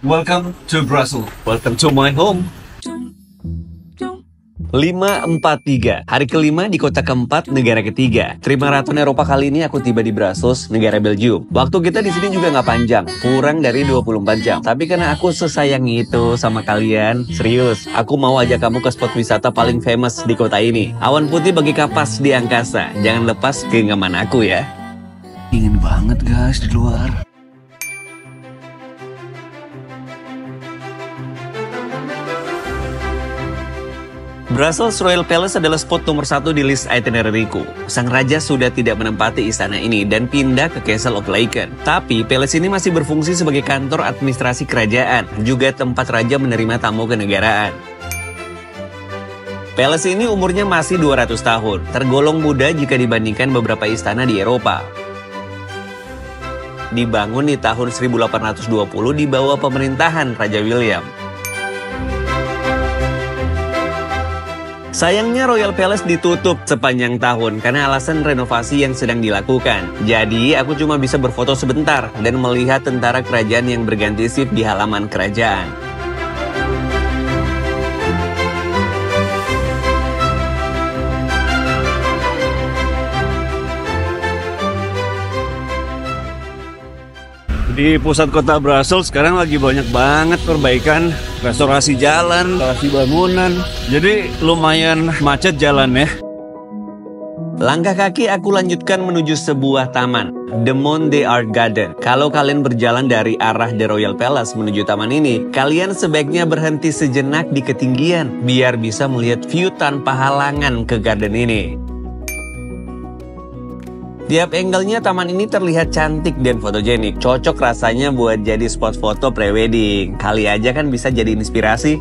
Welcome to Brussels. Welcome to my home. 543, hari kelima di kota keempat, negara ketiga. Maraton Eropa kali ini aku tiba di Brussels, negara Belgium. Waktu kita di sini juga nggak panjang, kurang dari 24 jam. Tapi karena aku sesayang itu sama kalian, serius, aku mau ajak kamu ke spot wisata paling famous di kota ini. Awan putih bagi kapas di angkasa. Jangan lepas genggaman aku ya. Dingin banget guys di luar. Brussels Royal Palace adalah spot nomor 1 di list itinerary-ku. Sang raja sudah tidak menempati istana ini dan pindah ke Castle of Laeken. Tapi palace ini masih berfungsi sebagai kantor administrasi kerajaan, juga tempat raja menerima tamu kenegaraan. Palace ini umurnya masih 200 tahun, tergolong muda jika dibandingkan beberapa istana di Eropa. Dibangun di tahun 1820 di bawah pemerintahan Raja William. Sayangnya Royal Palace ditutup sepanjang tahun karena alasan renovasi yang sedang dilakukan. Jadi aku cuma bisa berfoto sebentar dan melihat tentara kerajaan yang berganti sip di halaman kerajaan. Di pusat kota Brussels sekarang lagi banyak banget perbaikan, restorasi jalan, restorasi bangunan. Jadi lumayan macet jalan ya. Langkah kaki aku lanjutkan menuju sebuah taman, The Monde Art Garden. Kalau kalian berjalan dari arah The Royal Palace menuju taman ini, kalian sebaiknya berhenti sejenak di ketinggian, biar bisa melihat view tanpa halangan ke garden ini. Tiap angle-nya taman ini terlihat cantik dan fotogenik. Cocok rasanya buat jadi spot foto prewedding. Kali aja kan bisa jadi inspirasi.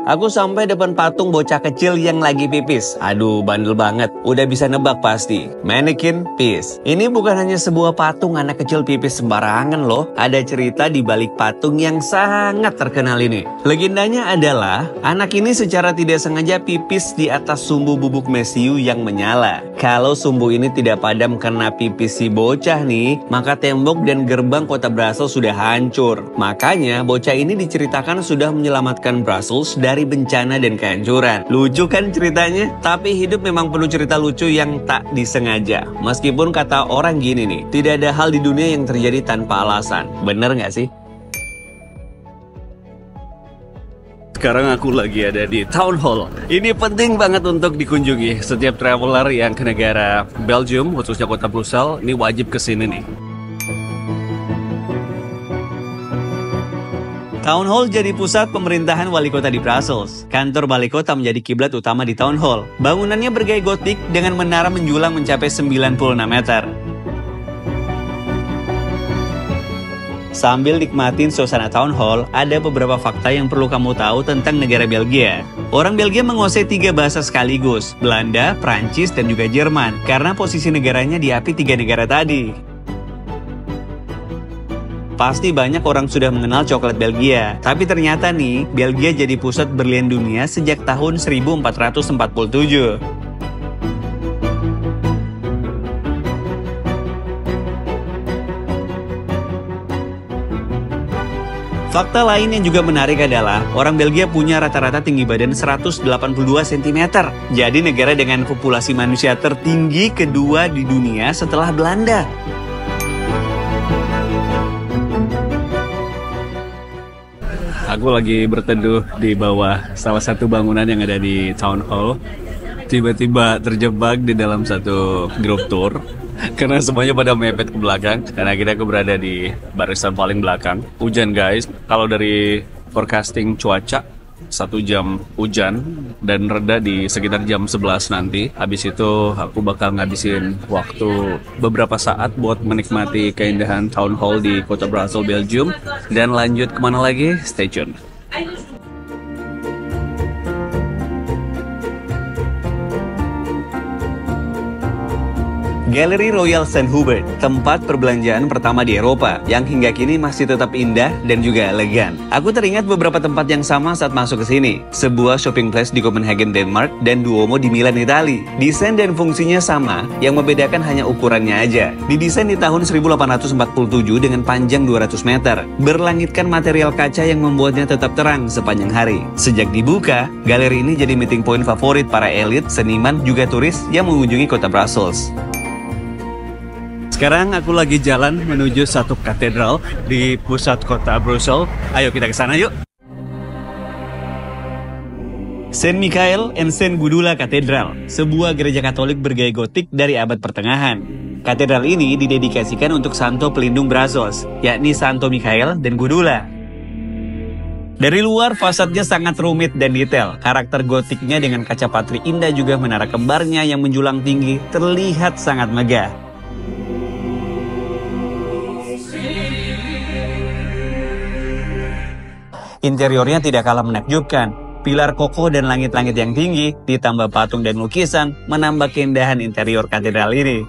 Aku sampai depan patung bocah kecil yang lagi pipis. Aduh, bandel banget. Udah bisa nebak pasti. Mannequin Peace. Ini bukan hanya sebuah patung anak kecil pipis sembarangan loh. Ada cerita di balik patung yang sangat terkenal ini. Legendanya adalah, anak ini secara tidak sengaja pipis di atas sumbu bubuk mesiu yang menyala. Kalau sumbu ini tidak padam karena pipis si bocah nih, maka tembok dan gerbang kota Brussels sudah hancur. Makanya, bocah ini diceritakan sudah menyelamatkan Brussels dari bencana dan kehancuran. Lucu kan ceritanya? Tapi hidup memang penuh cerita lucu yang tak disengaja. Meskipun kata orang gini nih, tidak ada hal di dunia yang terjadi tanpa alasan. Bener nggak sih? Sekarang aku lagi ada di Town Hall. Ini penting banget untuk dikunjungi. Setiap traveler yang ke negara Belgium, khususnya kota Brussels, ini wajib kesini nih. Town Hall jadi pusat pemerintahan wali kota di Brussels. Kantor balai kota menjadi kiblat utama di Town Hall. Bangunannya bergaya gotik dengan menara menjulang mencapai 96 meter. Sambil nikmatin suasana Town Hall, ada beberapa fakta yang perlu kamu tahu tentang negara Belgia. Orang Belgia menguasai 3 bahasa sekaligus, Belanda, Prancis, dan juga Jerman, karena posisi negaranya diapit 3 negara tadi. Pasti banyak orang sudah mengenal coklat Belgia, tapi ternyata nih, Belgia jadi pusat berlian dunia sejak tahun 1447. Fakta lain yang juga menarik adalah, orang Belgia punya rata-rata tinggi badan 182 cm. Jadi negara dengan populasi manusia tertinggi kedua di dunia setelah Belanda. Aku lagi berteduh di bawah salah satu bangunan yang ada di Town Hall. Tiba-tiba terjebak di dalam satu grup tour karena semuanya pada mepet ke belakang. Dan akhirnya aku berada di barisan paling belakang. Hujan guys, kalau dari forecasting cuaca 1 jam hujan dan reda di sekitar jam 11 nanti. Habis itu aku bakal ngabisin waktu beberapa saat buat menikmati keindahan Town Hall di kota Brussels, Belgium. Dan lanjut kemana lagi? Stay tune. Galeri Royal St. Hubert, tempat perbelanjaan pertama di Eropa, yang hingga kini masih tetap indah dan juga elegan. Aku teringat beberapa tempat yang sama saat masuk ke sini. Sebuah shopping place di Copenhagen, Denmark, dan Duomo di Milan, Italia. Desain dan fungsinya sama, yang membedakan hanya ukurannya aja. Didesain di tahun 1847 dengan panjang 200 meter, berlangitkan material kaca yang membuatnya tetap terang sepanjang hari. Sejak dibuka, galeri ini jadi meeting point favorit para elit, seniman, juga turis yang mengunjungi kota Brussels. Sekarang aku lagi jalan menuju satu katedral di pusat kota Brussels. Ayo kita ke sana yuk. Saint Michael and Saint Gudula Cathedral, sebuah gereja Katolik bergaya gotik dari abad pertengahan. Katedral ini didedikasikan untuk santo pelindung Brussels, yakni Santo Michael dan Gudula. Dari luar, fasadnya sangat rumit dan detail. Karakter gotiknya dengan kaca patri indah juga menara kembarnya yang menjulang tinggi terlihat sangat megah. Interiornya tidak kalah menakjubkan. Pilar kokoh dan langit-langit yang tinggi, ditambah patung dan lukisan, menambah keindahan interior katedral ini.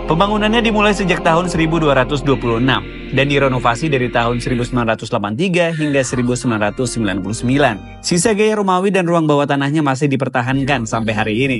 Pembangunannya dimulai sejak tahun 1226 dan direnovasi dari tahun 1983 hingga 1999. Sisa gaya Romawi dan ruang bawah tanahnya masih dipertahankan sampai hari ini.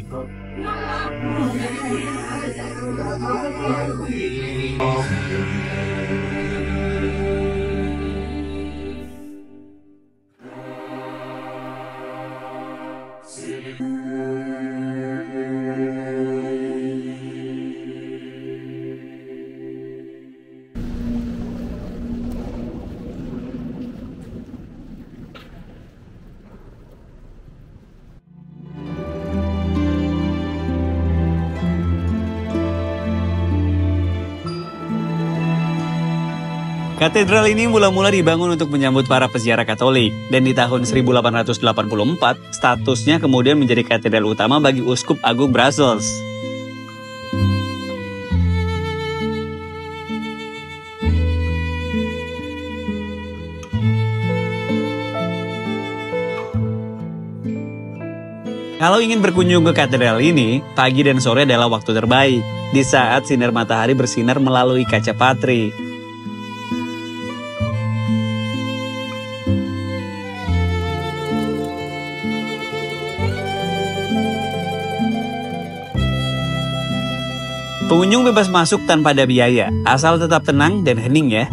Katedral ini mula-mula dibangun untuk menyambut para peziarah Katolik, dan di tahun 1884, statusnya kemudian menjadi katedral utama bagi Uskup Agung Brussels. Kalau ingin berkunjung ke katedral ini, pagi dan sore adalah waktu terbaik, di saat sinar matahari bersinar melalui kaca patri. Pengunjung bebas masuk tanpa ada biaya, asal tetap tenang dan hening ya.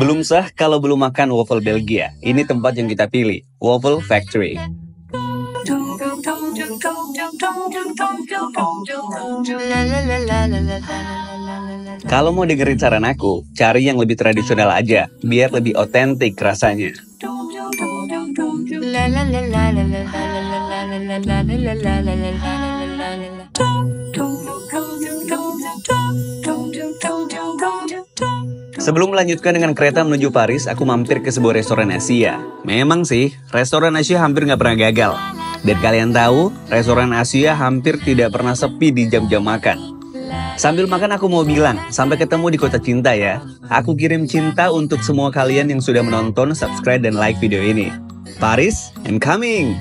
Belum sah kalau belum makan waffle Belgia. Ini tempat yang kita pilih, Waffle Factory. Kalau mau dengerin saran aku, cari yang lebih tradisional aja, biar lebih otentik rasanya. Sebelum melanjutkan dengan kereta menuju Paris, aku mampir ke sebuah restoran Asia. Memang sih, restoran Asia hampir nggak pernah gagal. Dan kalian tahu, restoran Asia hampir tidak pernah sepi di jam-jam makan. Sambil makan aku mau bilang, sampai ketemu di Kota Cinta ya. Aku kirim cinta untuk semua kalian yang sudah menonton, subscribe, dan like video ini. Paris, I'm coming!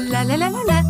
La la la la